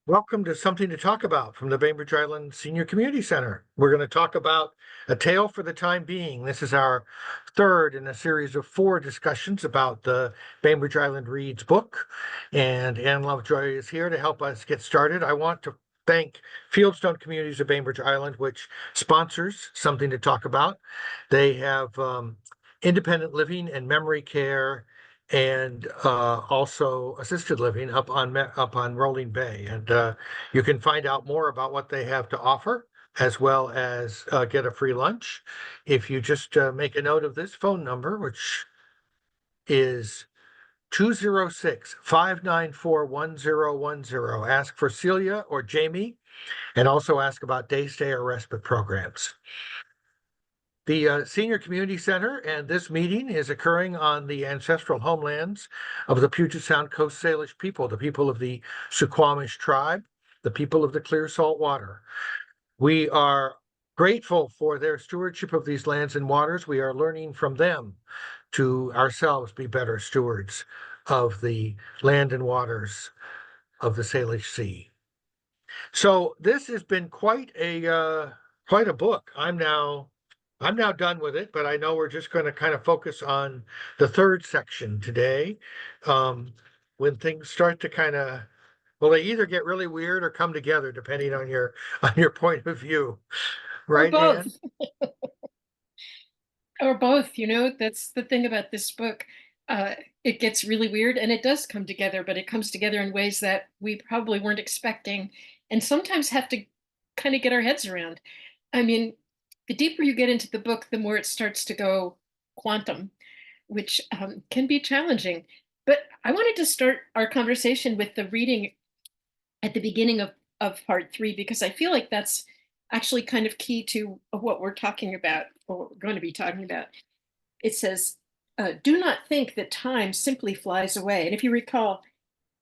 Welcome to Something to Talk About from the Bainbridge Island Senior Community Center. We're going to talk about A Tale for the Time Being. This is our third in a series of four discussions about the Bainbridge Island Reads book. And Ann Lovejoy is here to help us get started. I want to thank Fieldstone Communities of Bainbridge Island, which sponsors Something to Talk About. They have independent living and memory care and also assisted living up on Rolling Bay. And you can find out more about what they have to offer, as well as get a free lunch, if you just make a note of this phone number, which is 206-594-1010. Ask for Celia or Jamie, and also ask about day stay or respite programs. The Senior Community Center and this meeting is occurring on the ancestral homelands of the Puget Sound Coast Salish people, the people of the Suquamish tribe, the people of the clear salt water. We are grateful for their stewardship of these lands and waters. We are learning from them to ourselves be better stewards of the land and waters of the Salish Sea. So this has been quite a book. I'm now done with it, but I know we're just going to kind of focus on the third section today. When things start to well, they either get really weird or come together, depending on your point of view, Or right, both. Ann? Or both, that's the thing about this book. It gets really weird and it does come together, but it comes together in ways that we probably weren't expecting and sometimes have to kind of get our heads around. I mean, the deeper you get into the book, the more it starts to go quantum, which can be challenging. But I wanted to start our conversation with the reading at the beginning of part three, because I feel like that's actually kind of key to what we're talking about, or what we're going to be talking about. It says, do not think that time simply flies away. And if you recall,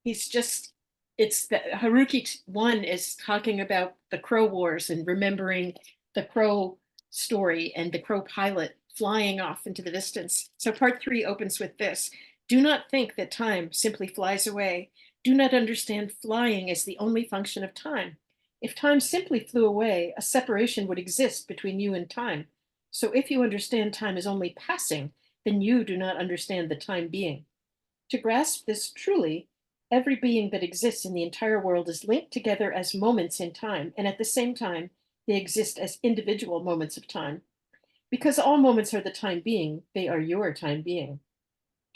it's that Haruki 1 is talking about the Crow Wars and remembering the Crow story and the Crow pilot flying off into the distance. So part 3 opens with this: do not think that time simply flies away. Do not understand flying as the only function of time. If time simply flew away, a separation would exist between you and time. So if you understand time is only passing, then you do not understand the time being. To grasp this truly, every being that exists in the entire world is linked together as moments in time, and at the same time, they exist as individual moments of time. Because all moments are the time being, they are your time being.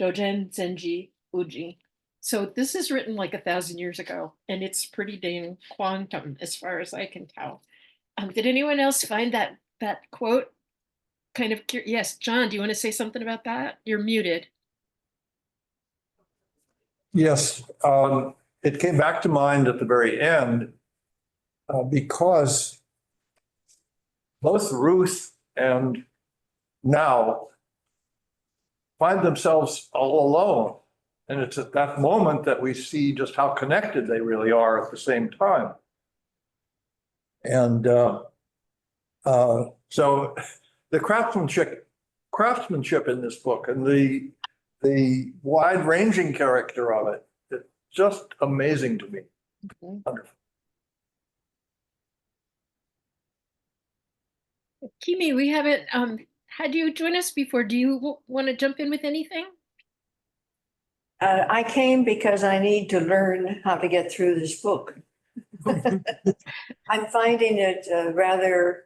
Dogen Zenji Uji. So this is written like 1,000 years ago, and it's pretty dang quantum as far as I can tell. Did anyone else find that quote kind of curious? Yes, John, do you want to say something about that? You're muted. Yes, it came back to mind at the very end because both Ruth and Now find themselves all alone. And it's at that moment that we see just how connected they really are at the same time. And so the craftsmanship in this book and the wide-ranging character of it, it's just amazing to me. Mm-hmm. Wonderful. Kimi, we haven't had you join us before. Do you want to jump in with anything? I came because I need to learn how to get through this book. I'm finding it rather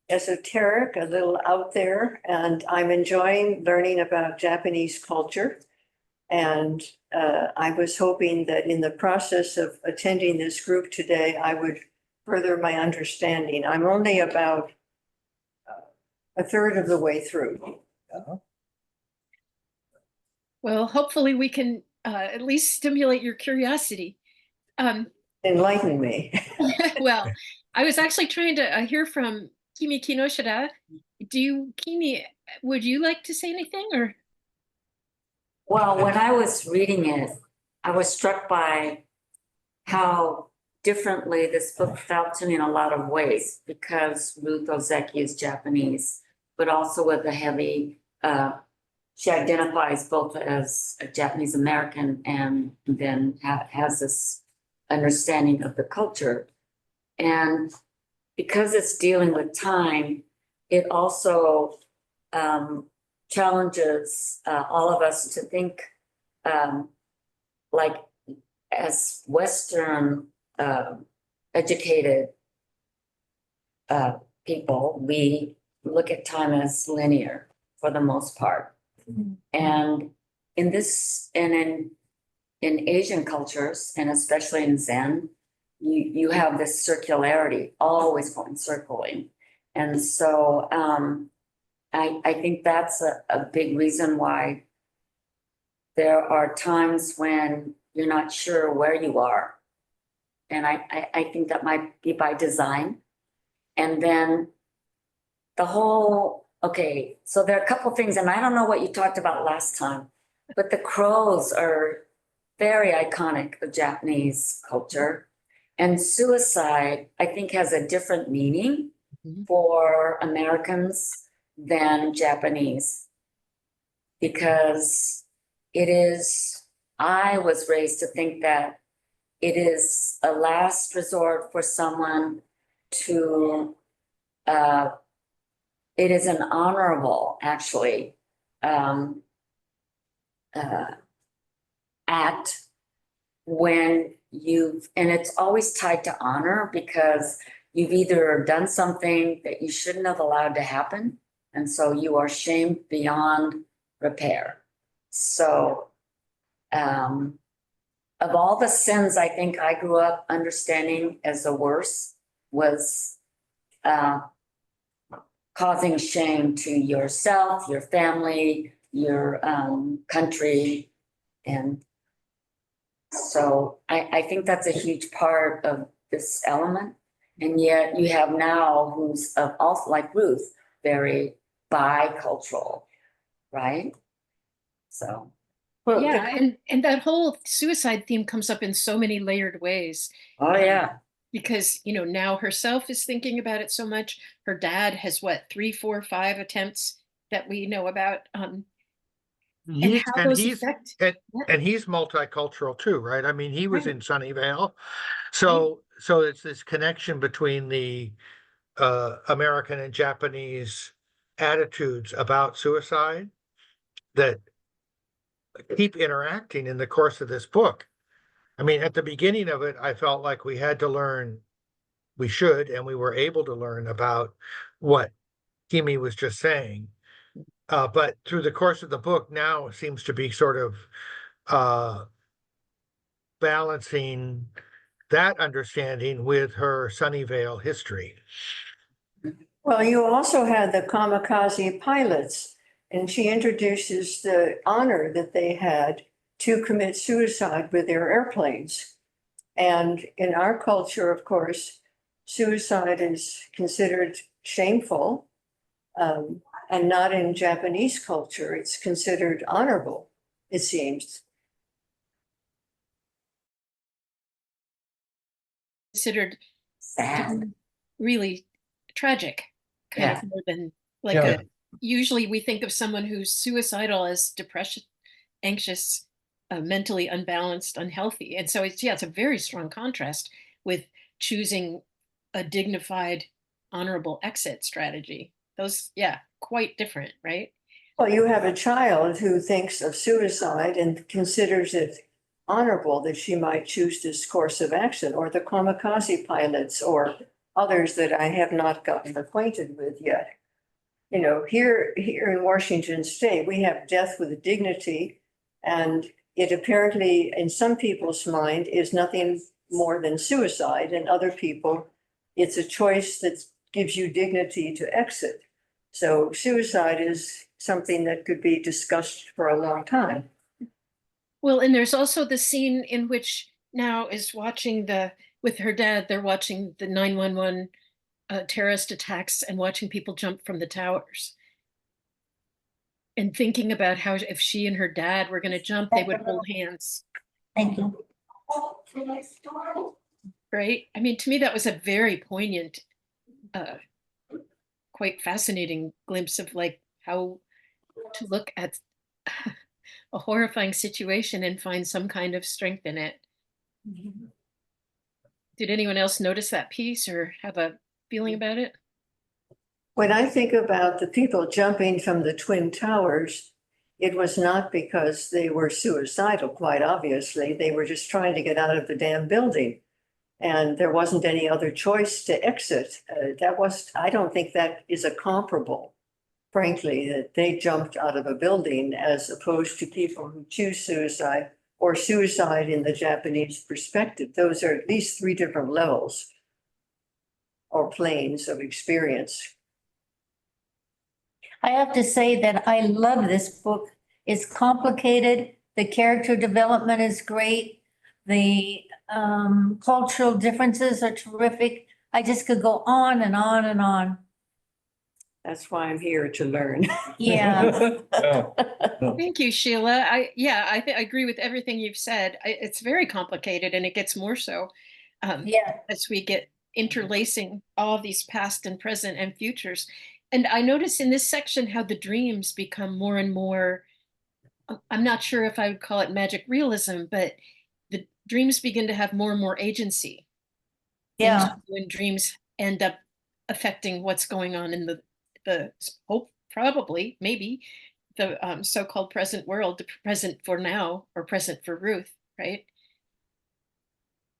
esoteric, a little out there, and I'm enjoying learning about Japanese culture. And I was hoping that in the process of attending this group today, I would further my understanding. I'm only about a third of the way through. Well, hopefully we can at least stimulate your curiosity. Enlighten me. Well, I was actually trying to hear from Kimi Kinoshita. Kimi, would you like to say anything, or? Well, when I was reading it, I was struck by how differently this book felt to me in a lot of ways, because Ruth Ozeki is Japanese, but also with a heavy, she identifies both as a Japanese American and then has this understanding of the culture. And because it's dealing with time, it also challenges all of us to think like as Western educated people, we look at time as linear for the most part. And in this, and in Asian cultures, and especially in Zen, you have this circularity, always going circling. And so I think that's a big reason why there are times when you're not sure where you are. And I think that might be by design. And then the whole, okay, so there are a couple things, and I don't know what you talked about last time, but the crows are very iconic of Japanese culture. And suicide, I think, has a different meaning for Americans than Japanese. Because it is, I was raised to think that it is a last resort for someone to, it is an honorable, actually, act when you've, and it's always tied to honor because you've either done something that you shouldn't have allowed to happen, and so you are shamed beyond repair. So, of all the sins I think I grew up understanding as the worst was causing shame to yourself, your family, your country. And so I think that's a huge part of this element. And yet you have now who's also like Ruth, very bicultural, right? So. Well, Yeah, and that whole suicide theme comes up in so many layered ways. Oh, yeah. Because, you know, now herself is thinking about it so much. Her dad has what, 3, 4, 5 attempts that we know about. And He's how those affect. and he's multicultural too, right? I mean, he was Right. in Sunnyvale. So it's this connection between the American and Japanese attitudes about suicide that keep interacting in the course of this book. I mean, at the beginning of it, I felt like we had to learn, we should, and we were able to learn about what Kimi was just saying. But through the course of the book now seems to be sort of balancing that understanding with her Sunnyvale history. well, you also had the kamikaze pilots, and she introduces the honor that they had to commit suicide with their airplanes. And in our culture, of course, suicide is considered shameful. And not in Japanese culture, it's considered honorable, it seems. Considered Sad. really tragic, kind Yeah. of more than like Yeah. usually we think of someone who's suicidal as depression, anxious, mentally unbalanced, unhealthy. And so it's a very strong contrast with choosing a dignified, honorable exit strategy. Those, yeah, quite different, right? Well, you have a child who thinks of suicide and considers it honorable that she might choose this course of action, or the kamikaze pilots, or others that I have not gotten acquainted with yet. You know, here in Washington State, we have death with dignity, and it apparently, in some people's mind, is nothing more than suicide, and other people, it's a choice that gives you dignity to exit. So suicide is something that could be discussed for a long time. Well, and there's also the scene in which now is watching with her dad, they're watching the 911 terrorist attacks and watching people jump from the towers. And thinking about how if she and her dad were going to jump, they would hold hands. Thank you. Right? I mean, to me, that was a very poignant, quite fascinating glimpse of like how to look at a horrifying situation and find some kind of strength in it. Did anyone else notice that piece or have a feeling about it? When I think about the people jumping from the Twin Towers, it was not because they were suicidal, quite obviously. They were just trying to get out of the damn building. And there wasn't any other choice to exit. I don't think that is a comparable, frankly, that they jumped out of a building as opposed to people who choose suicide or suicide in the Japanese perspective. Those are at least three different levels or planes of experience. I have to say that I love this book. It's complicated. The character development is great. The cultural differences are terrific. I just could go on and on and on. That's why I'm here to learn. Yeah. Yeah. Thank you, Sheila. I agree with everything you've said. It's very complicated, and it gets more so Yeah. as we get interlacing all of these past and present and futures. And I notice in this section how the dreams become more and more, I'm not sure if I would call it magic realism, but the dreams begin to have more and more agency. Yeah. When dreams end up affecting what's going on in the hope, probably, maybe, the so-called present world, the present for now or present for Ruth, right?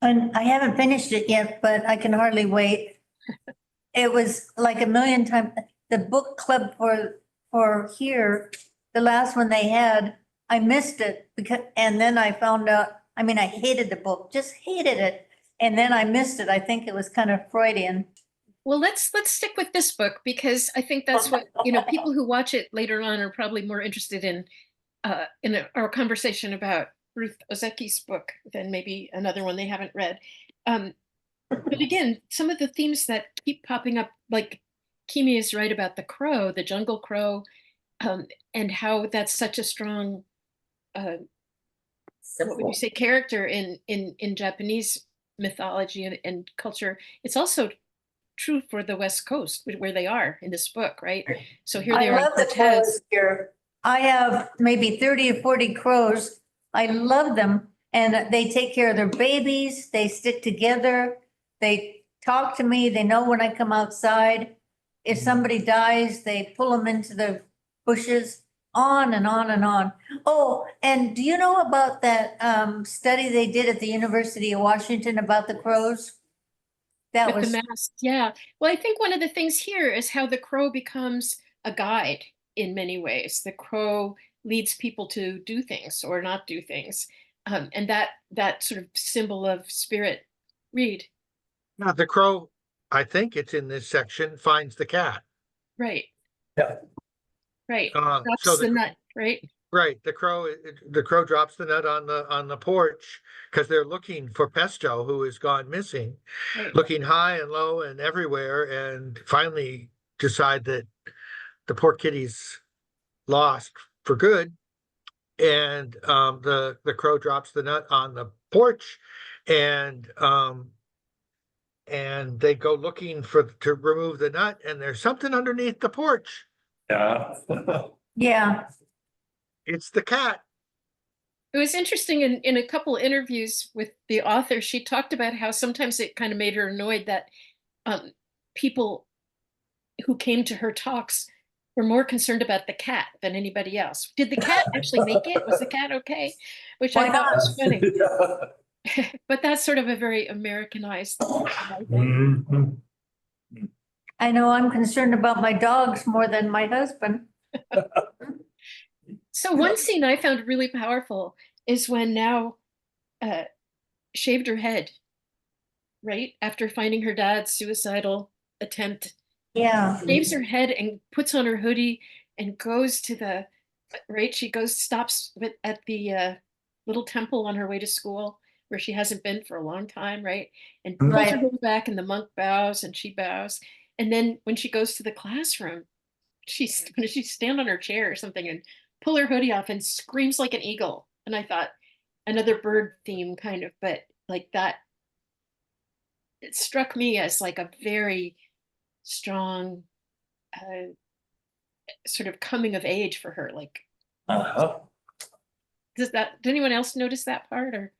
And I haven't finished it yet, but I can hardly wait. It was like a million times, the book club for here, the last one they had, I missed it because, and then I found out, I mean, I hated the book, just hated it. And then I missed it. I think it was kind of Freudian. Well, let's stick with this book because I think that's what, people who watch it later on are probably more interested in our conversation about Ruth Ozeki's book than maybe another one they haven't read. But again, some of the themes that keep popping up, like Kimi is right about the crow, the jungle crow, and how that's such a strong, what would you say, character in Japanese mythology and culture. It's also true for the West Coast, where they are in this book, right? So here they I are in love the Cortez. crows here. I have maybe 30 or 40 crows. I love them. And they take care of their babies. They stick together. They talk to me. They know when I come outside. If somebody dies, they pull them into the bushes, on and on and on. Oh, and do you know about that study they did at the University of Washington about the crows? That With was, the mask, yeah. Well, I think one of the things here is how the crow becomes a guide in many ways. The crow leads people to do things or not do things, and that sort of symbol of spirit. Read, Now, the crow, I think it's in this section, finds the cat. right, Yeah. right. So Drops the nut, right? right, the crow drops the nut on the porch because they're looking for Pesto, who has gone missing, Right. looking high and low and everywhere, and finally decide that the poor kitty's lost for good. And the crow drops the nut on the porch, and they go looking to remove the nut, and there's something underneath the porch. Yeah. yeah. It's the cat. It was interesting in a couple interviews with the author, she talked about how sometimes it kind of made her annoyed that people who came to her talks were more concerned about the cat than anybody else. Did the cat actually make it? Was the cat okay? Which Why I thought was funny. Yeah. But that's sort of a very Americanized thing, I think. Mhm. I know I'm concerned about my dogs more than my husband. So one scene I found really powerful is when now shaved her head, right? After finding her dad's suicidal attempt, Yeah. shaves her head and puts on her hoodie and goes to the, right? She stops at the little temple on her way to school where she hasn't been for a long time, right? And pulls her Right. hoodie back and the monk bows and she bows. And then when she goes to the classroom, when she stand on her chair or something and pull her hoodie off and screams like an eagle. And I thought another bird theme kind of, but like that, it struck me as like a very strong sort of coming of age for her. Like, Uh-huh. did anyone else notice that part or?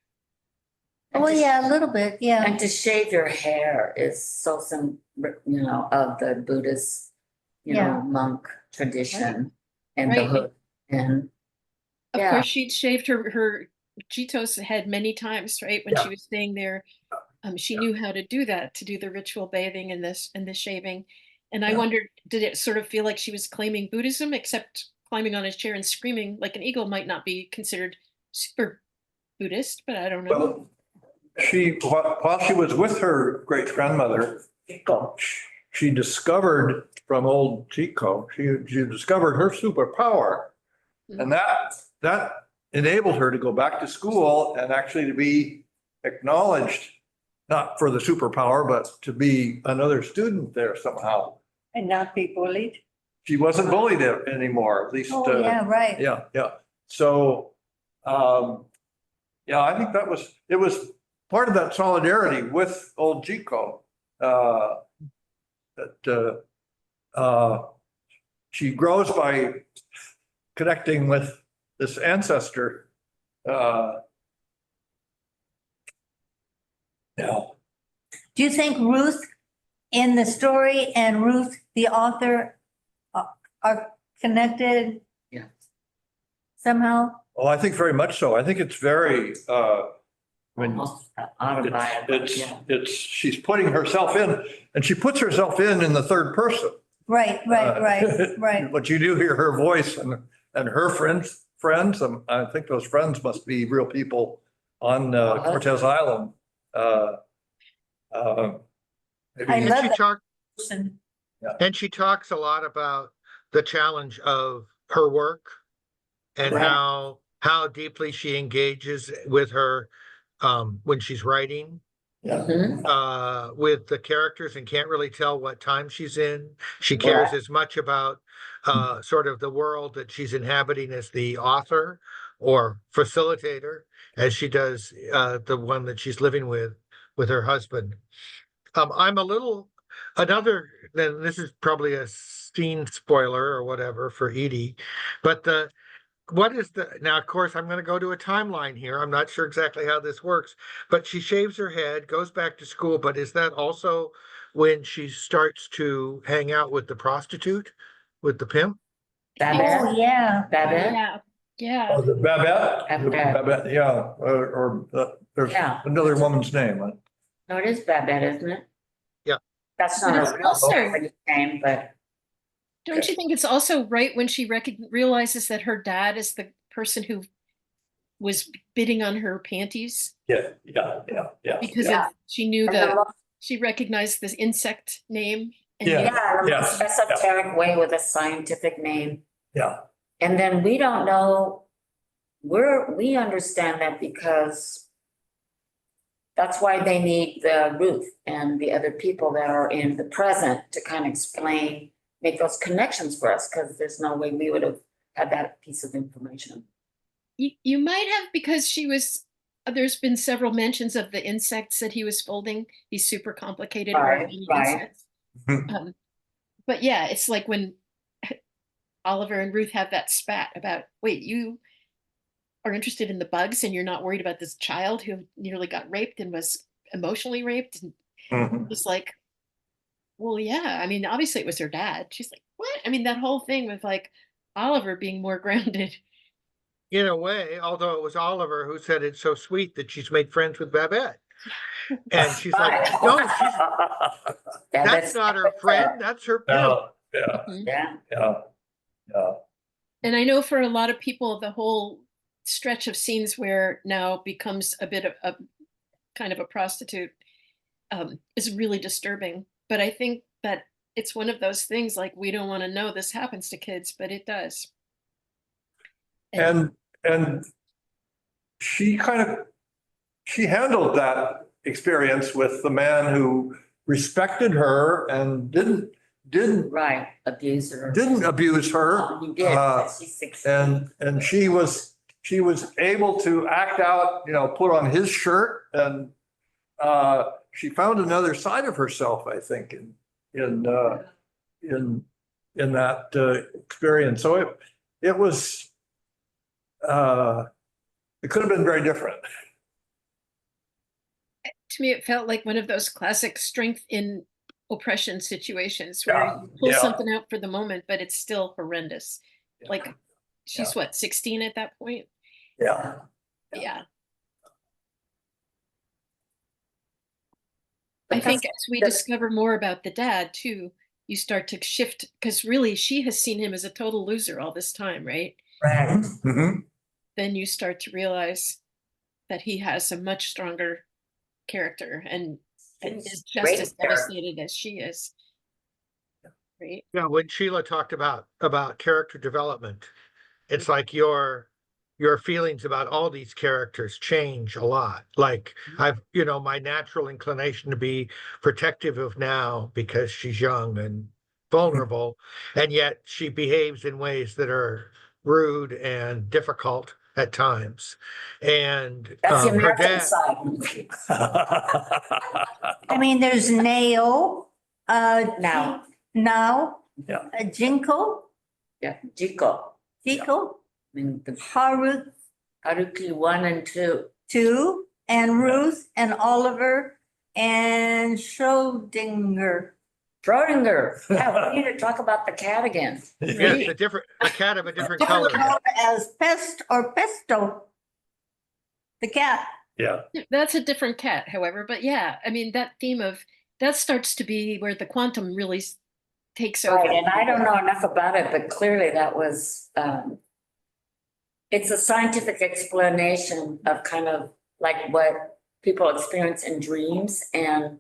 Oh, yeah, a little bit, yeah. And to shave your hair is so some, of the Buddhist, Yeah. monk tradition and the Right. hood. And Of Yeah. course, she'd shaved her Jito's head many times, right? When Yeah. she was staying there. She knew how to do that, to do the ritual bathing and the shaving. And I Yeah. wondered, did it sort of feel like she was claiming Buddhism, except climbing on his chair and screaming like an eagle might not be considered super Buddhist, but I don't know. Well, while she was with her great grandmother, she discovered from old Chico, she discovered her superpower. And that enabled her to go back to school and actually to be acknowledged, not for the superpower, but to be another student there somehow. And not be bullied. She wasn't bullied anymore, at least. Oh, yeah, right. Yeah. So, yeah, I think it was part of that solidarity with old Chico. That she grows by connecting with this ancestor. Yeah. Do you think Ruth in the story and Ruth, the author, are connected? Yeah. Somehow? Oh, I think very much so. I think it's very, almost autobiography. she's putting herself in, and she puts herself in the third person. Right. But you do hear her voice and her friends, I think those friends must be real people on Cortez Island. Maybe- I And love she that talked, person. and she talks a lot about the challenge of her work and Right. how deeply she engages with her when she's writing Mhm. with the characters and can't really tell what time she's in. She cares as much about sort of the world that she's inhabiting as the author or facilitator as she does the one that she's living with her husband. I'm a little then this is probably a scene spoiler or whatever for Edie, but now, of course, I'm going to go to a timeline here. I'm not sure exactly how this works, but she shaves her head, goes back to school. But is that also when she starts to hang out with the prostitute, with the pimp? Oh, Babette, yeah. Babette, Yeah, yeah. Oh, the Babette? Babette. Babette, yeah, there's Yeah. another woman's name. no, it is Babette, isn't it? Yeah. That's But not it's a real also- Japanese name, but Don't you think it's also right when she realizes that her dad is the person who was bidding on her panties? Yeah. Because Yeah. she knew And that the mo- she recognized this insect name. And Yeah. knew- yeah, the Yes. most esoteric way with a scientific name. Yeah. And then we don't know, we understand that because that's why they need the Ruth and the other people that are in the present to kind of explain, make those connections for us, because there's no way we would have had that piece of information. You might have, because there's been several mentions of the insects that he was folding, these super complicated Right, organic right. insects. But yeah, it's like when Oliver and Ruth have that spat about, wait, you are interested in the bugs and you're not worried about this child who nearly got raped and was emotionally raped. And Mhm. it's like, well, yeah, I mean, obviously it was her dad. She's like, what? I mean, that whole thing with like Oliver being more grounded. In a way, although it was Oliver who said it's so sweet that she's made friends with Babette. And she's like, no, that's not her friend, that's her pimp. Yeah, Yeah, yeah. And I know for a lot of people, the whole stretch of scenes where now becomes a bit of a kind of a prostitute is really disturbing. But I think that it's one of those things like we don't want to know this happens to kids, but it does. And she handled that experience with the man who respected her and didn't right, abuser. abuse her. Oh, he did, she's 16. And she was able to act out, put on his shirt, and she found another side of herself, I think, in that experience. So it was it could have been very different. To me, it felt like one of those classic strength in oppression situations where Yeah, you pull yeah. something out for the moment, but it's still horrendous. Yeah. Like she's what, 16 at that point? Yeah. Yeah. But I think that's- as we that's- discover more about the dad too, you start to shift because really she has seen him as a total loser all this time, right? Right. Mhm. Then you start to realize that he has a much stronger character and He's is just great as character. devastated as she is. Right? Yeah, when Sheila talked about character development, it's like your feelings about all these characters change a lot. Like my natural inclination to be protective of now because she's young and vulnerable, and yet she behaves in ways that are rude and difficult at times. And That's the her American dad, side. I mean, there's Nao, Now. Now, Yeah. Jinko, Yeah, Jiko. Jiko, I mean, the Haruki 1 and 2. two, and Ruth and Oliver and Schrodinger. Schrodinger. Yeah, we need to talk about the cat again. yes, a cat of a different color. Known as Pest or Pesto. The cat. Yeah. That's a different cat, however, but yeah, I mean, that theme of that starts to be where the quantum really takes over. Right, and I don't know enough about it, but clearly that was, it's a scientific explanation of kind of like what people experience in dreams and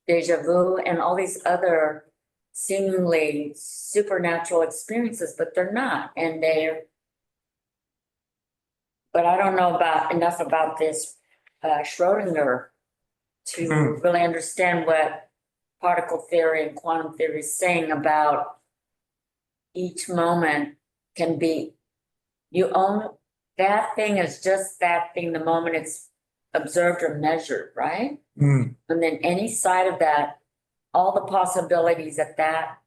deja vu and all these other seemingly supernatural experiences, but they're not, and but I don't know enough about this Schrodinger to really understand what particle theory and quantum theory is saying about each moment can be, you own, that thing is just that thing the moment it's observed or measured, right? Mm. And then any side of that, all the possibilities that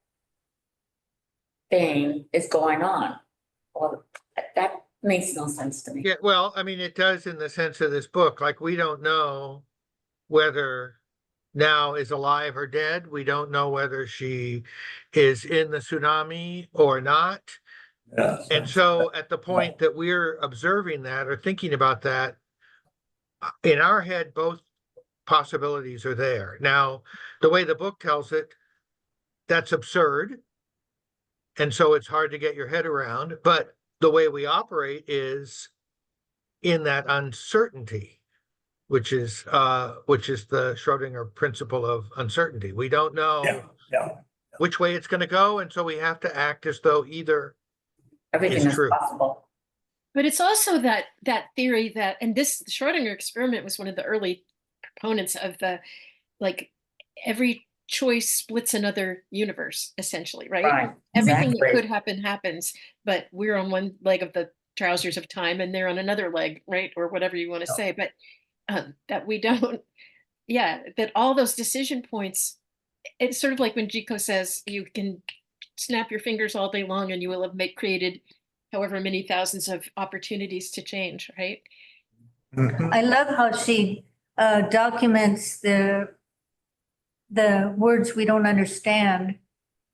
thing is going on. Well, that makes no sense to me. Yeah, well, I mean, it does in the sense of this book. Like, we don't know whether Now is alive or dead. We don't know whether she is in the tsunami or not. Yeah. And so at the point that we're observing that or thinking about that, in our head, both possibilities are there. Now, the way the book tells it, that's absurd. And so it's hard to get your head around. But the way we operate is in that uncertainty, which is the Schrodinger principle of uncertainty. We don't know which way it's going to go, and so we have to act as though either Everything is true. possible. But it's also that theory that, and this Schrodinger experiment was one of the early proponents of the, like, every choice splits another universe, essentially, right? Right, Everything that exactly. could happen happens, but we're on one leg of the trousers of time and they're on another leg, right? Or whatever you want to say, but that we don't, yeah, that all those decision points, it's sort of like when Jiko says you can snap your fingers all day long and you will have created however many thousands of opportunities to change, right? Mhm. I love how she documents the words we don't understand,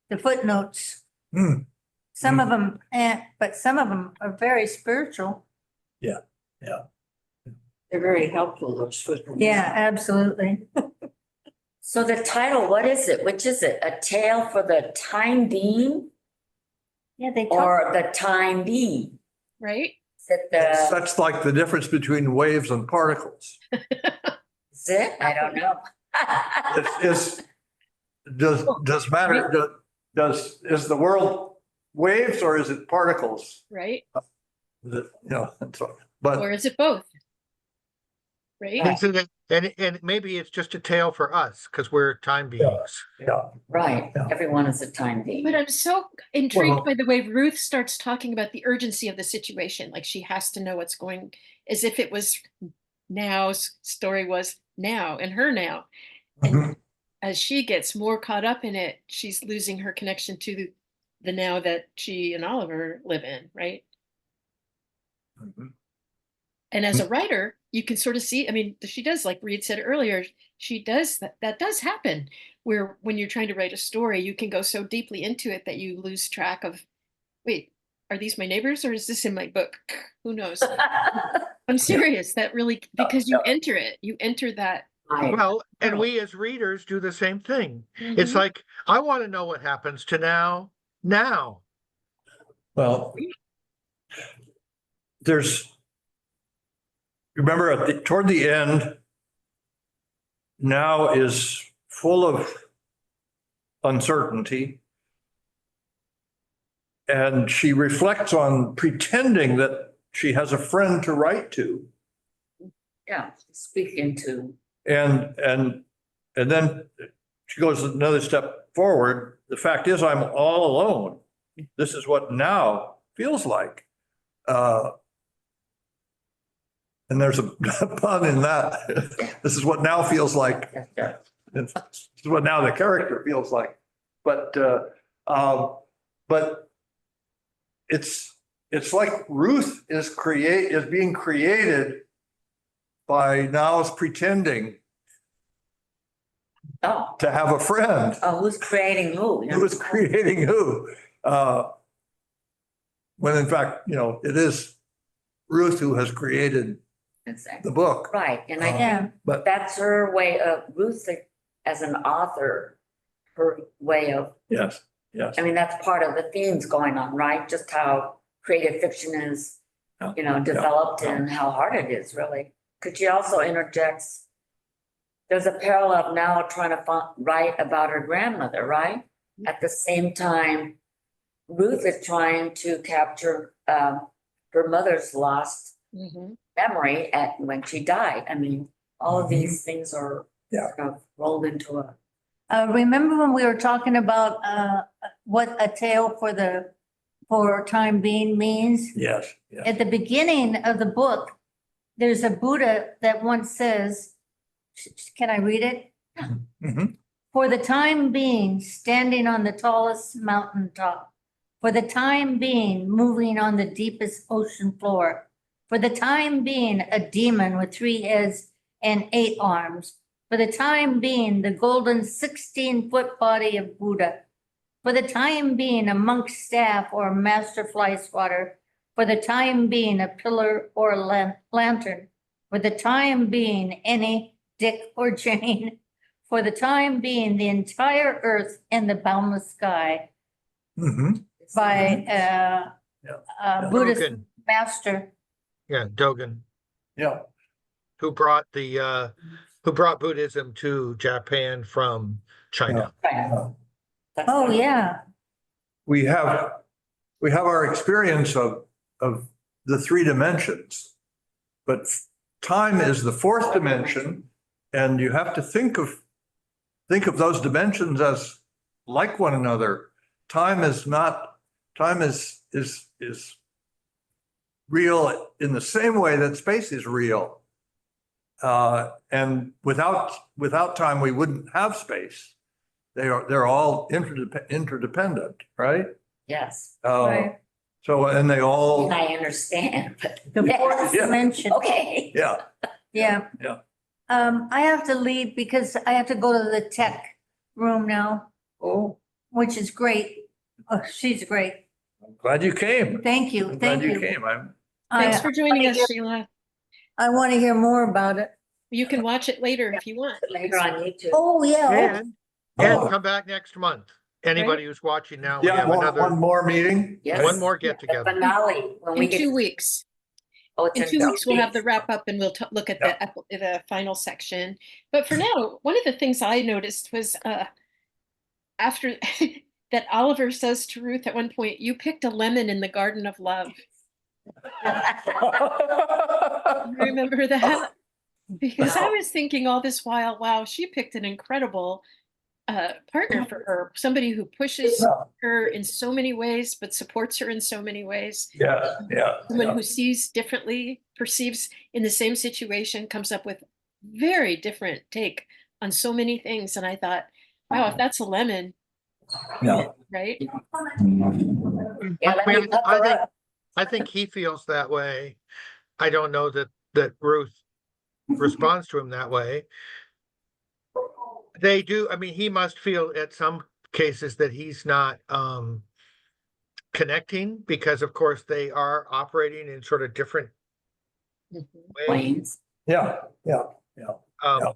the footnotes. Mm. Some of them, but some of them are very spiritual. They're very helpful, those footnotes. Yeah, absolutely. So the title, what is it? Which is it? A tale for the time being Yeah, they talk. or the time being? Right? Is it the, That's like the difference between waves and particles. is it? I don't know. Does matter, is the world waves or is it particles? Right? But Or is it both? Right? Right. And maybe it's just a tale for us because we're time beings. yeah, Right, Yeah. everyone is a time being. But I'm so intrigued Well- by the way Ruth starts talking about the urgency of the situation. Like she has to know what's going, as if it was Now's story was now and her now. And Mhm. as she gets more caught up in it, she's losing her connection to the now that she and Oliver live in, right? Mhm. And as a writer, you can sort of see, I mean, she does, like Reed said earlier, she does that does happen where when you're trying to write a story, you can go so deeply into it that you lose track of, wait, are these my neighbors or is this in my book? Who knows? I'm serious. That really, because you enter it, you enter that. Well, and world. we as readers do the same thing. It's Mhm. like, I want to know what happens to now. Well, remember toward the end, now is full of uncertainty. And she reflects on pretending that she has a friend to write to. Yeah, speaking to. And then she goes another step forward. The fact is, I'm all alone. This is what now feels like. And there's a pun in that. This is what now feels like. This is what now the character feels like. But it's like Ruth is being created by Now's pretending Oh, to have a friend. who's creating who? Who is creating who? When in fact, it is Ruth who has created Exactly. the book. Right, and I Yeah. think But that's her way of, Ruth as an author, her way of, yes. I mean, that's part of the themes going on, right? Just how creative fiction is, Yeah. developed and how hard it is, really. Could you also interject, there's a parallel now trying to write about her grandmother, right? At the same time, Ruth is trying to capture her mother's lost Mhm. memory when she died. I mean, all of these things are Yeah. sort of rolled into a. Remember when we were talking about what a tale for time being means? Yes. At the beginning of the book, there's a Buddha that once says, can I read it? Mhm. For the time being, standing on the tallest mountaintop. For the time being, moving on the deepest ocean floor. For the time being, a demon with 3 heads and 8 arms. For the time being, the golden 16-foot body of Buddha. For the time being, a monk's staff or a master fly swatter. For the time being, a pillar or a lantern. For the time being, any Dick or Jane. For the time being, the entire earth and the boundless sky. Mhm. By Buddhist Dogen. master. Yeah, Dogen, Yeah. who brought Buddhism to Japan from China. Yeah. Oh, yeah. We have our experience of the 3 dimensions, but time is the 4th dimension, and you have to think of those dimensions as like one another. Time is real in the same way that space is real. And without time, we wouldn't have space. They're all interdependent, right? Yes, Right. So, and they all, and I understand, but. The 4th Yeah. dimension. Okay. yeah, Yeah. Yeah. I have to leave because I have to go to the tech room now, oh, which is great. Oh, she's great. glad you came. Thank you, I'm thank glad you you. came. Thanks I for joining us, Sheila. want to hear more about it. You can watch it later if you want. Later on YouTube. Oh, yeah. And come back next month. Anybody who's watching now, we Yeah, have one another, more meeting. Yes. one more get The together. finale, when we In get. 2 weeks. Oh, it's In 2 weeks, we'll have the wrap up and we'll look at Yeah. the final section. But for now, one of the things I noticed was after that Oliver says to Ruth at one point, you picked a lemon in the garden of love. Remember that? Because I was thinking all this while, wow, she picked an incredible partner for her, somebody who pushes her in so many ways, but supports her in so many ways. Yeah. Someone who sees differently, perceives in the same situation, comes up with very different take on so many things. And I thought, wow, if that's a lemon, Yeah. right? Yeah, let me pop her up. I think he feels that way. I don't know that Ruth responds to him that way. They do, I mean, he must feel at some cases that he's not connecting because of course they are operating in sort of different ways. Planes. Yeah, yeah. Yeah.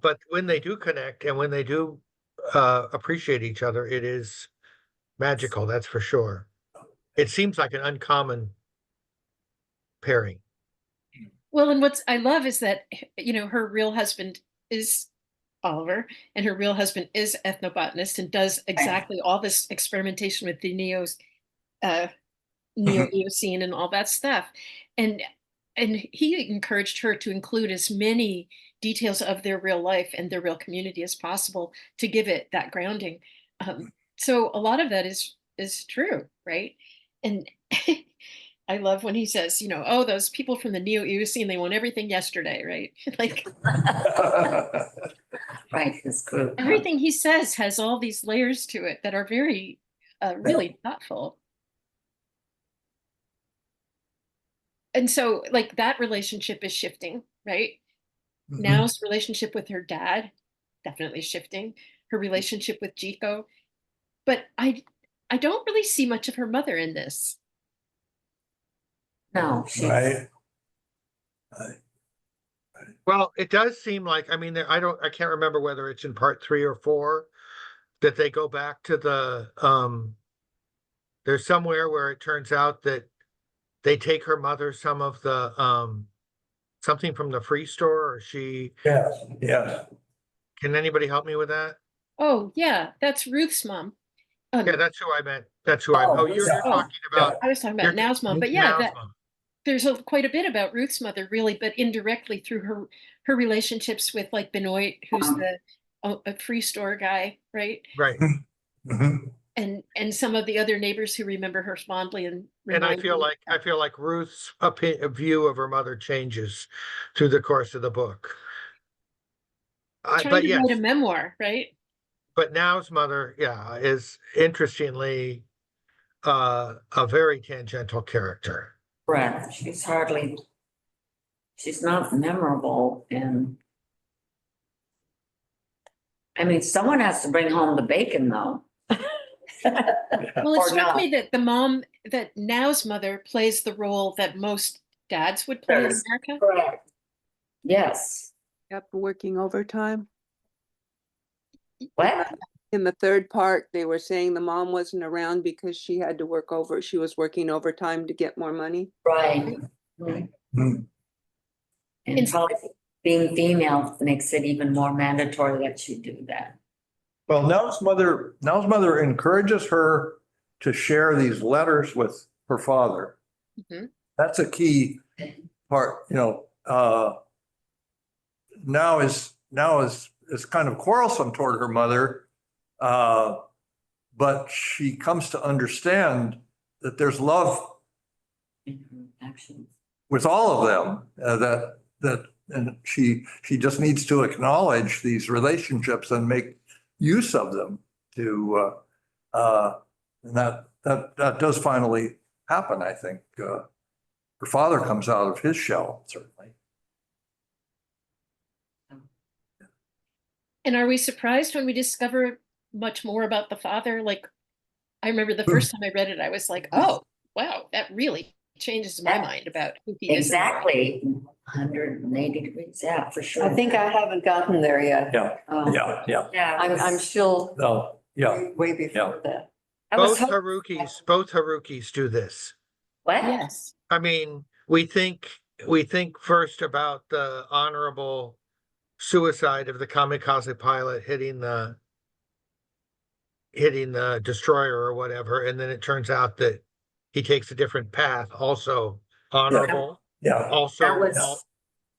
But when they do connect and when they do appreciate each other, it is magical, that's for sure. It seems like an uncommon pairing. Well, and what's I love is that, her real husband is Oliver, and her real husband is ethnobotanist and does exactly all this experimentation with the Neo-Eocene and all that stuff. And he encouraged her to include as many details of their real life and their real community as possible to give it that grounding. So a lot of that is true, right? And I love when he says, oh, those people from the Neo-Eocene, they want everything yesterday, right? Like Right, his group. everything he says has all these layers to it that are very, really thoughtful. And so, like, that relationship is shifting, right? Mhm. Now's relationship with her dad, definitely shifting. Her relationship with Chico, but I don't really see much of her mother in this. No, she's, Right. Well, it does seem like, I mean, I can't remember whether it's in part 3 or 4 that they go back to there's somewhere where it turns out that they take her mother some of the something from the free store, or Yes, yes. can anybody help me with that? Oh yeah, that's Ruth's mom. Yeah, that's who I meant. That's who oh, you're yeah. talking about. I was talking You're about Now's mom, but yeah, Now's that mom. there's quite a bit about Ruth's mother, really, but indirectly through her relationships with like Benoit, who's a free store guy, right? Right. Mhm. And some of the other neighbors who remember her fondly and And I remind feel her- like Ruth's view of her mother changes through the course of the book. trying But to yes, write a memoir, right? but Now's mother, yeah, is interestingly a very tangential character. Brett, she's not memorable and I mean, someone has to bring home the bacon though. Well, it Or struck not. me that Now's mother plays the role that most dads would play in Yes. America. Correct. Yes. Kept working overtime. What? In the third part, they were saying the mom wasn't around because she had to she was working overtime to get more money. Right. Right. Mhm. And probably being female makes it even more mandatory that she do that. Well, Nell's mother encourages her to share these letters with her father. Mhm. That's a key part, Now is kind of quarrelsome toward her mother. But she comes to understand that there's love Actions. with all of them, and she just needs to acknowledge these relationships and make use of them and that does finally happen, I think. Her father comes out of his shell, certainly. And are we surprised when we discover much more about the father? Like, I remember the first time I read it, I was like, oh, wow, that really changes my Yeah. mind about who he is. Exactly. 180 degrees. Yeah, for sure. I think I haven't gotten there yet. Yeah, Oh, yeah, yeah. yeah. I'm still No, yeah. way before that. I was Both hoping- Harukis do this. What? Yes. I mean, we think first about the honorable suicide of the kamikaze pilot hitting the destroyer or whatever, and then it turns out that he takes a different path, also honorable, Yeah, also That was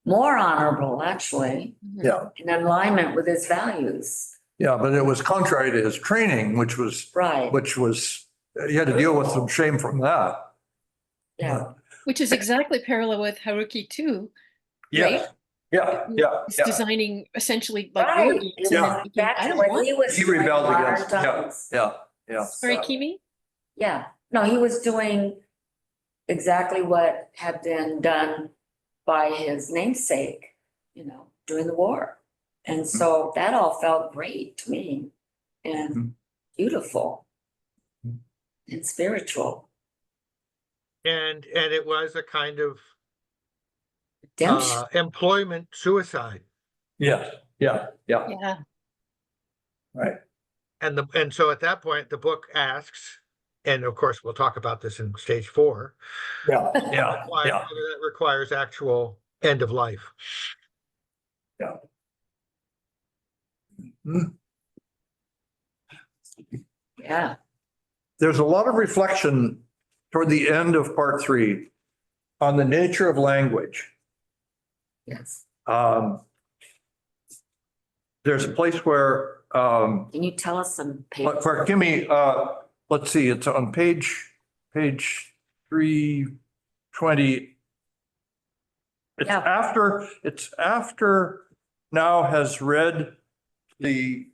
more honorable, actually, Mhm. yeah, in alignment with his values. yeah, but it was contrary to his training, which was, Right. he had to deal with some shame from that. Yeah. Which is exactly parallel with Haruki too. Yes, yeah, yeah, He's yeah. designing essentially like Right. war games and then Yeah. thinking, I Back to don't when want. he was. He rebelled doing against, modern yeah, times. yeah. Sorry, So- Kimi? Yeah, no, he was doing exactly what had been done by his namesake, during the war. And so that all felt great to me and beautiful and spiritual. And it was a kind of Redemption. employment suicide. Yes, yeah, yeah, Yeah. right. And so at that point, the book asks, and of course, we'll talk about this in stage 4, Yeah, yeah, whether yeah, that requires actual end of life. yeah. Hmm. Yeah. There's a lot of reflection toward the end of part 3 on the nature of language. Yes. There's a place where, Can you tell us some papers? for Kimmy, let's see, it's on page 320. Yeah. It's after now has read the,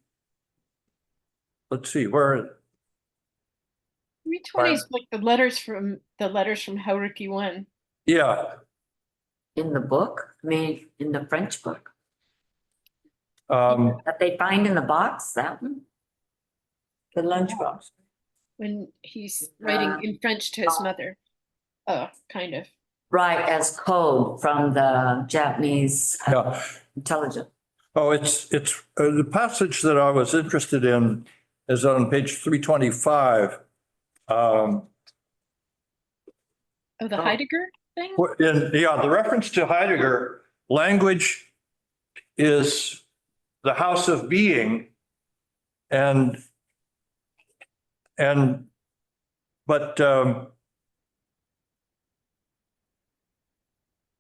let's see, where, 320 is like the letters from Haruki 1. yeah. In the book, I mean, in the French book Um, that they find in the box, that one? The lunchbox. When he's writing in French to his mother. Kind of. Right, as code from the Japanese yeah. intelligence. Oh, it's the passage that I was interested in is on page 325. Oh, the Heidegger thing? The reference to Heidegger, language is the house of being and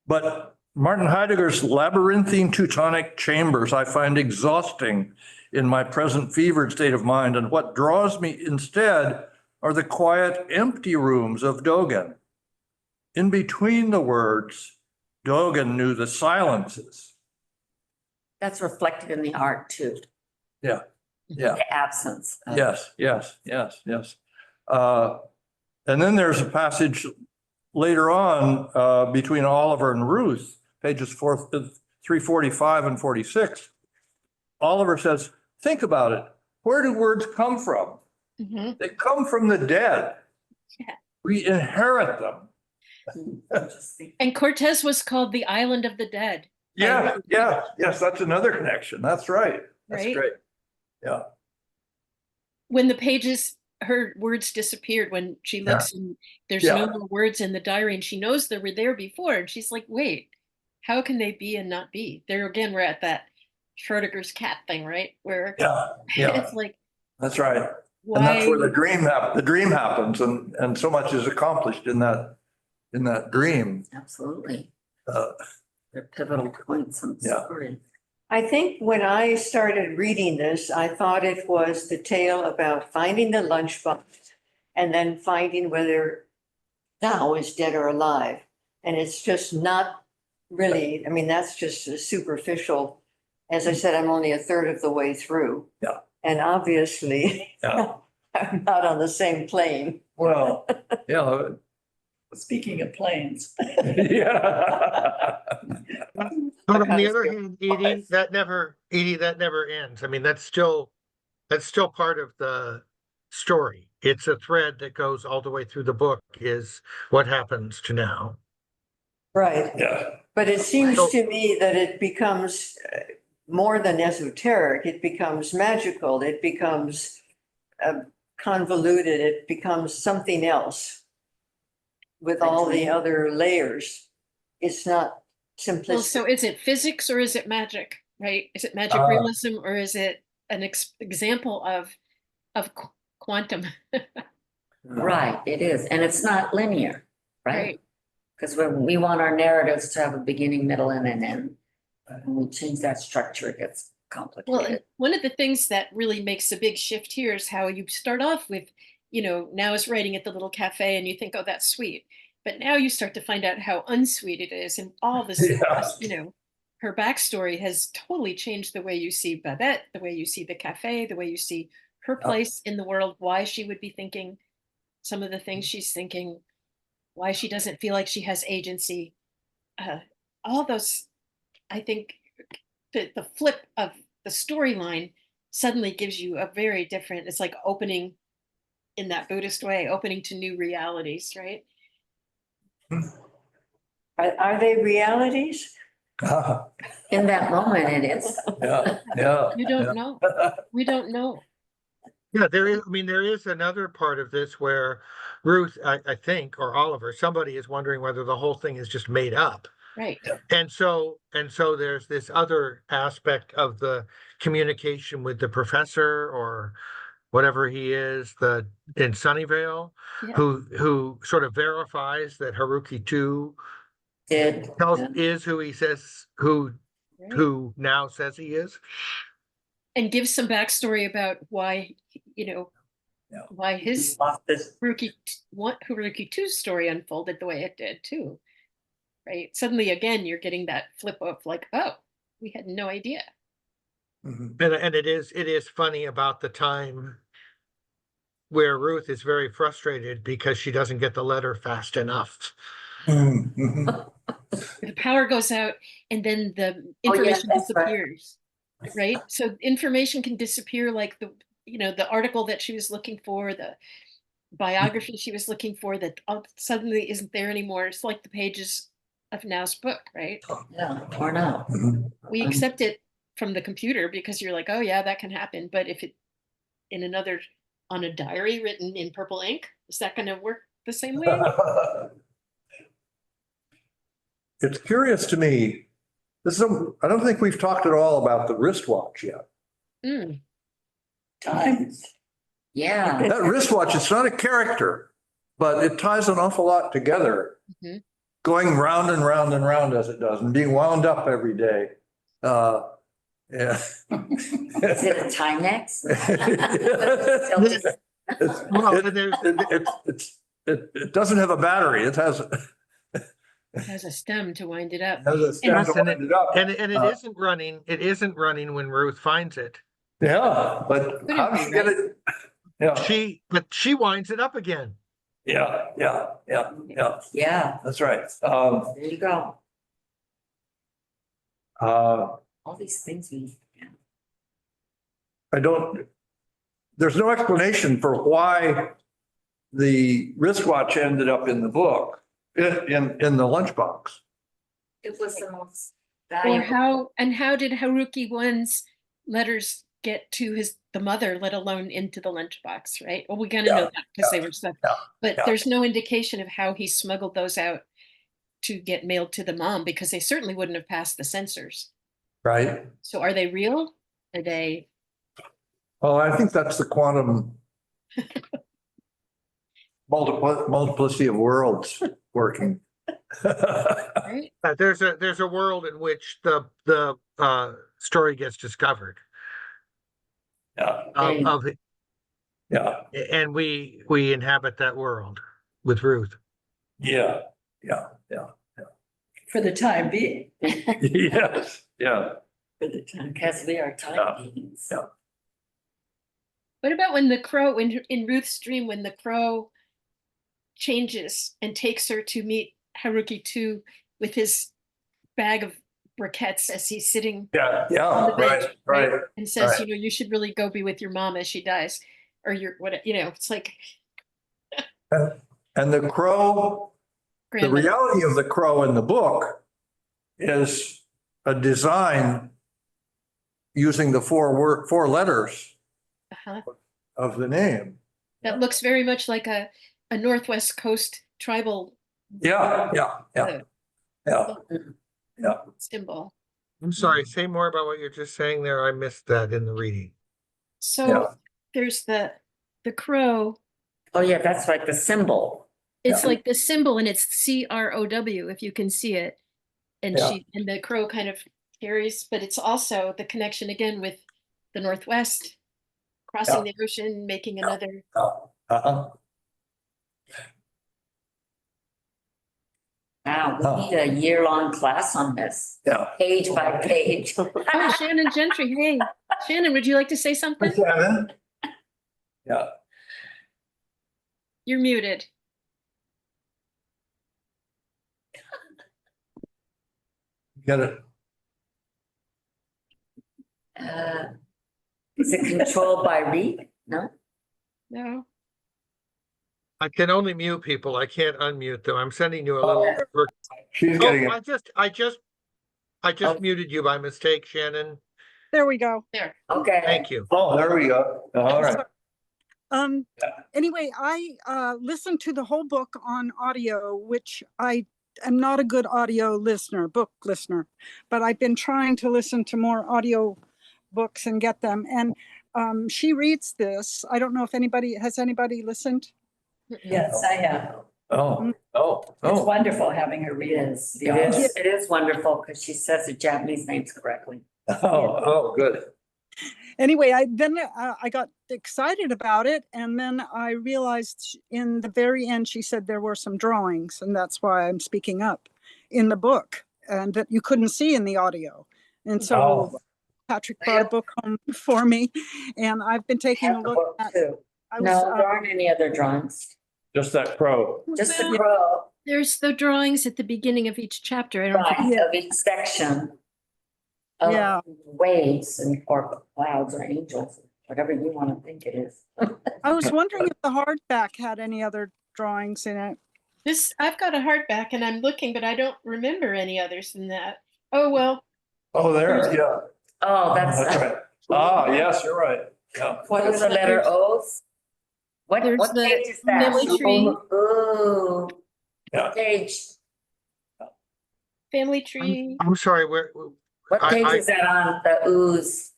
but Martin Heidegger's labyrinthine Teutonic chambers I find exhausting in my present fevered state of mind, and what draws me instead are the quiet, empty rooms of Dogen. In between the words, Dogen knew the silences. That's reflected in the art too. Yeah, yeah. The absence. of- Yes. And then there's a passage later on between Oliver and Ruth, pages 345 and 46. Oliver says, think about it. Where do words come from? Mhm. They come from the dead. Yeah. We inherit them. Interesting. And Cortez was called the Island of the Dead. Yes, that's another connection. That's right. That's Right? great. Yeah, When the pages, her words disappeared, when she looks and there's Yeah. no more words in the diary, and she knows they were there before, and she's like, wait, how can they be and not be? There again, we're at that Schrodinger's cat thing, right? Where yeah. it's like, That's right. And that's why? where the dream happens, and so much is accomplished in that dream. Absolutely. Uh, They're pivotal points in the Yeah. story. I think when I started reading this, I thought it was the tale about finding the lunchbox and then finding whether Thou is dead or alive. And it's just not really, I mean, that's just a superficial. As I said, I'm only a third of the way through. Yeah. And obviously, Yeah. I'm not on the same plane. Well, yeah, Speaking of planes. yeah. But on the other hand, Edie, that never ends. I mean, that's still part of the story. It's a thread that goes all the way through the book, is what happens to now. Right. Yeah, But it seems to me that it becomes more than esoteric. It becomes magical. It becomes convoluted. It becomes something else with all the other layers. It's not Well, so simplistic. is it physics or is it magic, right? Is it magic realism or is it an example of quantum? Right, it is. And it's not linear, right? Right. Because we want our narratives to have a beginning, middle, and an end. When we change that structure, it gets Well, and complicated. one of the things that really makes a big shift here is how you start off with, now is writing at the little cafe and you think, oh, that's sweet. But now you start to find out how unsweet it is. And all this, Yeah. her backstory has totally changed the way you see Babette, the way you see the cafe, the way you see her place in the world, why she would be thinking some of the things she's thinking, why she doesn't feel like she has agency. All those, I think, the flip of the storyline suddenly gives you a very different, it's like opening in that Buddhist way, opening to new realities, right? Are they realities? In that moment, it is. Yeah. You don't know. We don't know. Yeah, there is, I mean, there is another part of this where Ruth, I think, or Oliver, somebody is wondering whether the whole thing is just made up. Right. And so there's this other aspect of the communication with the professor or whatever he is, in Sunnyvale, Yeah. who sort of verifies that Haruki 2 Did. is who he says, Right. who now says he is. And give some backstory about why, you know, Yeah. why his Lost this. Haruki 2's story unfolded the way it did too. Right. Suddenly again, you're getting that flip of like, oh, we had no idea. Mhm. And it is funny about the time where Ruth is very frustrated because she doesn't get the letter fast enough. Mhm. The power goes out and then the Oh, yeah, information that's right. disappears. Right. So information can disappear, like the article that she was looking for, the biography she was looking for, that suddenly isn't there anymore. It's like the pages of Now's book, right? Yeah, torn out. Mhm. We accept it from the computer because you're like, oh yeah, that can happen. But if it in another on a diary written in purple ink, is that going to work the same way? It's curious to me. I don't think we've talked at all about the wristwatch yet. Mm, Times. Yeah. That wristwatch, it's not a character, but it ties an awful lot together. Mhm. Going round and round and round as it does and being wound up every day. Yeah. Is it a Timex? Well, and there's It doesn't have a battery. It has it has a stem to wind it up. a stem Yes, to wind it up. and it Uh, isn't running when Ruth finds it. Yeah, but Couldn't how be, does she get right? it? Yeah, She winds it up again. yeah. Yeah, That's right. there you go. Uh, All these things we. there's no explanation for why the wristwatch ended up in the book, in the lunchbox. It was the most Or valuable. how did Haruki 1's letters get to the mother, let alone into the lunchbox, right? Well, we gotta know that because they were stuck. yeah, But yeah. there's no indication of how he smuggled those out to get mailed to the mom, because they certainly wouldn't have passed the censors. Right? So are they real? Are they Well, I think that's the quantum multiplicity of worlds working. right? There's a world in which the story gets discovered Yeah, of it, yeah, and we inhabit that world with Ruth. yeah. For the time being. Yes, yeah. For the time. Because we are time beings. Yeah. What about when the crow in Ruth's dream, when the crow changes and takes her to meet Haruki 2 with his bag of briquettes as he's sitting Yeah, on yeah, the bench, right. and says, right. you should really go be with your mom as she dies, or it's like And the crow, the grandmother. reality of the crow in the book is a design using the four letters Uh-huh. of the name. That looks very much like a Northwest Coast tribal Yeah, symbol. I'm sorry, say more about what you're just saying there. I missed that in the reading. So Yeah. there's the crow. Oh, yeah, that's like the symbol. It's Yeah. like the symbol, and it's CROW, if you can see it. And Yeah. the crow kind of carries, but it's also the connection again with the Northwest, crossing the ocean, making another. Uh-huh. Wow, we need a year-long class on this, Yeah. page by page. Oh, Shannon Gentry. Hey, Shannon, would you like to say something? Shannon? Yeah. You're muted. Get it. Is it controlled by Reed? No? No. I can only mute people. I can't unmute them. I'm sending you a Oh. little. She's Oh, getting it. I just Oh. muted you by mistake, Shannon. There we go. There. Okay. Thank you. Oh, there we go. All right. Anyway, I listened to the whole book on audio, which I am not a good book listener, but I've been trying to listen to more audio books and get them. And she reads this. I don't know if anybody listened? Yes, I have. Oh, It's oh. wonderful having her read it. It is wonderful because she says the Japanese names correctly. Oh, good. Anyway, I got excited about it, and then I realized in the very end she said there were some drawings, and that's why I'm speaking up in the book, and that you couldn't see in the audio. And so Oh. Patrick brought a book home for me, and I've been taking a Have the look book at. too. I was, No, there aren't any other drawings. Just that crow. Just the Well, crow, There's the drawings at the beginning of each chapter. I don't right, think. Yeah. of each section. Yeah. Of waves and or clouds or angels, whatever you want to think it is. I was wondering if the hardback had any other drawings in it. I've got a hardback and I'm looking, but I don't remember any others than that. Oh, well, Oh, there, yeah. Oh, That's that's, right. Ah, yes, you're right. Yeah. what is the letter O's? There's What the page is that? family tree. Ooh. Yeah. What page? family tree. I'm sorry, where, What I- page I- is that on, the ooze?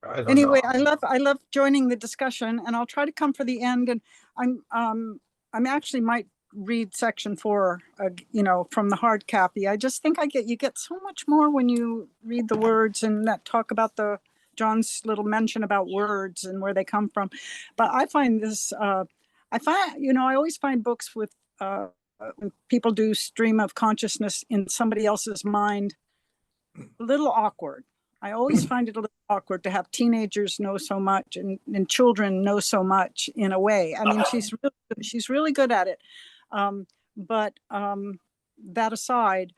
I don't Anyway, know. I love joining the discussion, and I'll try to come for the end. And I'm actually might read section 4, from the hard copy. I just think you get so much more when you read the words and that talk about John's little mention about words and where they come from. But I find this, I always find books with, when people do stream of consciousness in somebody else's mind, a little awkward. I always find it a little awkward to have teenagers know so much and children know so much in a way. I mean, she's really good at it. But that aside,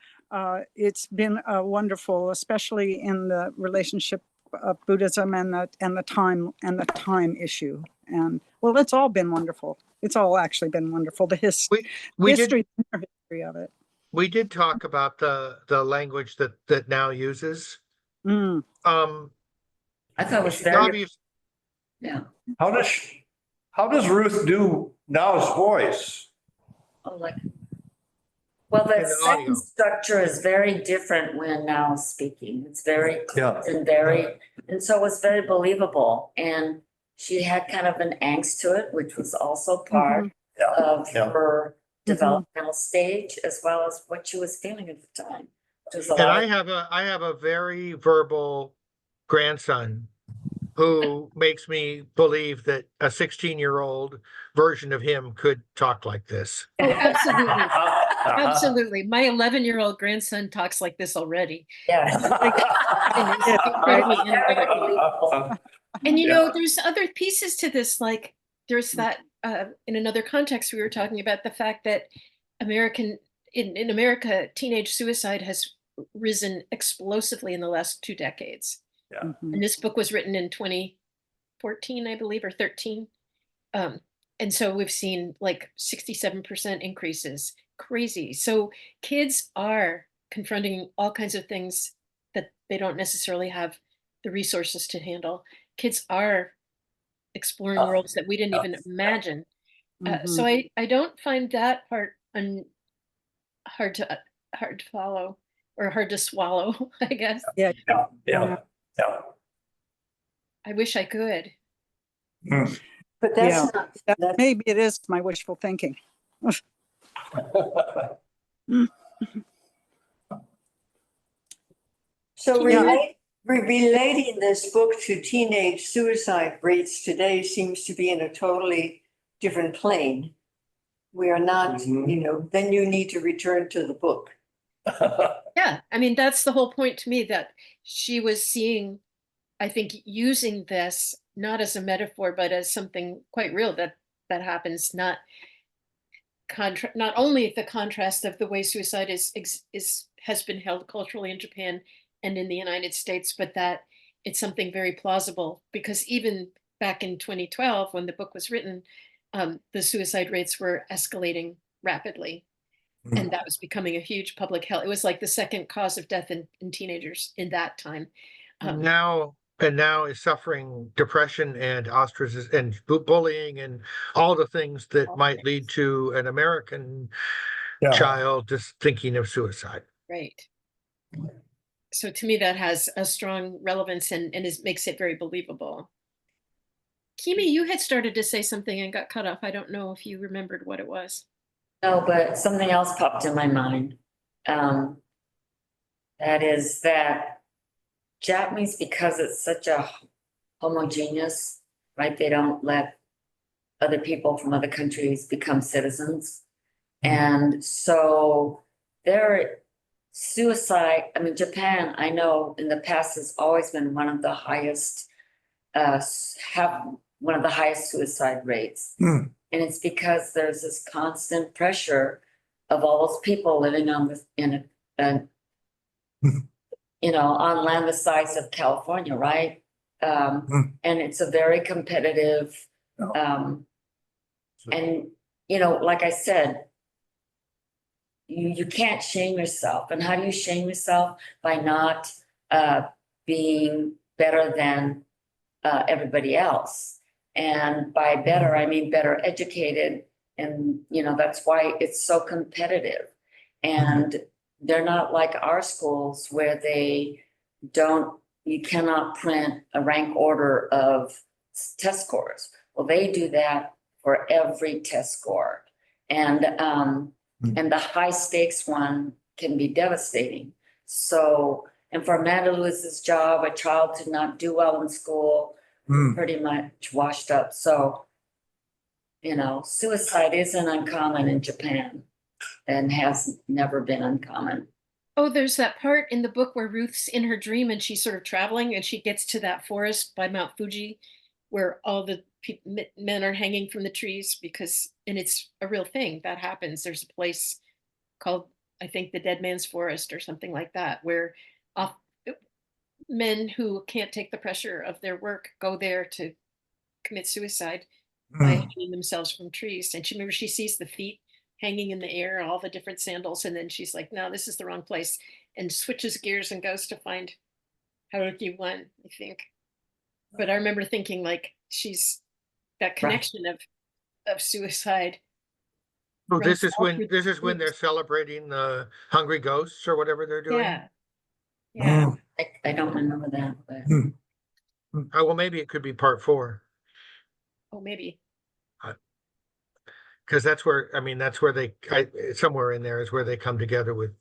it's been wonderful, especially in the relationship of Buddhism and the time issue. And well, it's all been wonderful. It's all actually been wonderful. The We did, history of it. we did talk about the language that now uses. Mm. I thought it was She's very, obvious, yeah. How does Ruth do now's voice? Oh, like, well, the In the audio. sentence structure is very different when now speaking. It's very Yeah. and and so it was very believable. And she had kind of an angst to it, which was also part of Yeah. her developmental stage, as well as what she was feeling at the time. Which was a and lot I have a very verbal grandson who makes me believe that a 16-year-old version of him could talk like this. Oh, absolutely. Absolutely. My 11-year-old grandson talks like this already. Yeah. And it's incredibly analytical. And Yeah. there's other pieces to this, like there's that in another context, we were talking about the fact that in America, teenage suicide has risen explosively in the last 2 decades. Mhm. And this book was written in 2014, I believe, or 13. And so we've seen like 67% increases. Crazy. So kids are confronting all kinds of things that they don't necessarily have the resources to handle. Kids are exploring worlds that we didn't even imagine. So I don't find that part hard to follow or hard to swallow, I guess. Yeah. Yeah. I wish I could. But Yeah. that's not, that's, Maybe it is my wishful thinking. so Yeah. relating this book to teenage suicide rates today seems to be in a totally different plane. We are not, Mhm. then you need to return to the book. Yeah, I mean, that's the whole point to me, that she was seeing, I think, using this not as a metaphor, but as something quite real that happens, not not only the contrast of the way suicide has been held culturally in Japan and in the United States, but that it's something very plausible, because even back in 2012, when the book was written, the suicide rates were escalating rapidly. And that was becoming a huge public health. It was like the second cause of death in teenagers in that time. Now is suffering depression and ostracism and bullying and all the things that might lead to an American Yeah. child just thinking of suicide. Right. So to me, that has a strong relevance and makes it very believable. Kimi, you had started to say something and got cut off. I don't know if you remembered what it was. No, but something else popped in my mind. That is that Japanese, because it's such a homogeneous, right? They don't let other people from other countries become citizens. And so their suicide, I mean, Japan, I know in the past has always been one of the highest, have one of the highest suicide rates. And it's because there's this constant pressure of all those people living on this on land the size of California, right? And it's a very competitive, and like I said, you can't shame yourself. And how do you shame yourself? By not being better than everybody else. And by better, I mean better educated. And, that's why it's so competitive. And they're not like our schools where you cannot print a rank order of test scores. Well, they do that for every test score. And the high stakes one can be devastating. So, and for Amanda Lewis's job, a child to not do well in school, pretty much washed up. So, suicide isn't uncommon in Japan and has never been uncommon. Oh, there's that part in the book where Ruth's in her dream and she's sort of traveling and she gets to that forest by Mount Fuji where all the men are hanging from the trees and it's a real thing that happens. There's a place called, I think, the Dead Man's Forest or something like that, where men who can't take the pressure of their work go there to commit suicide by hanging themselves from trees. And she sees the feet hanging in the air, all the different sandals, and then she's like, no, this is the wrong place, and switches gears and goes to find Haruki 1, I think. But I remember thinking, like, she's that connection of suicide. Oh, this is when they're celebrating the Hungry Ghosts or whatever they're doing. Yeah. I don't remember that, but Oh, well, maybe it could be part 4. Oh, maybe. Because that's where somewhere in there is where they come together with.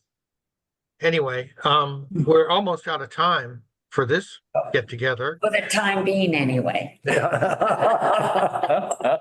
Anyway, we're almost out of time for this get together. for the time being anyway. Yeah.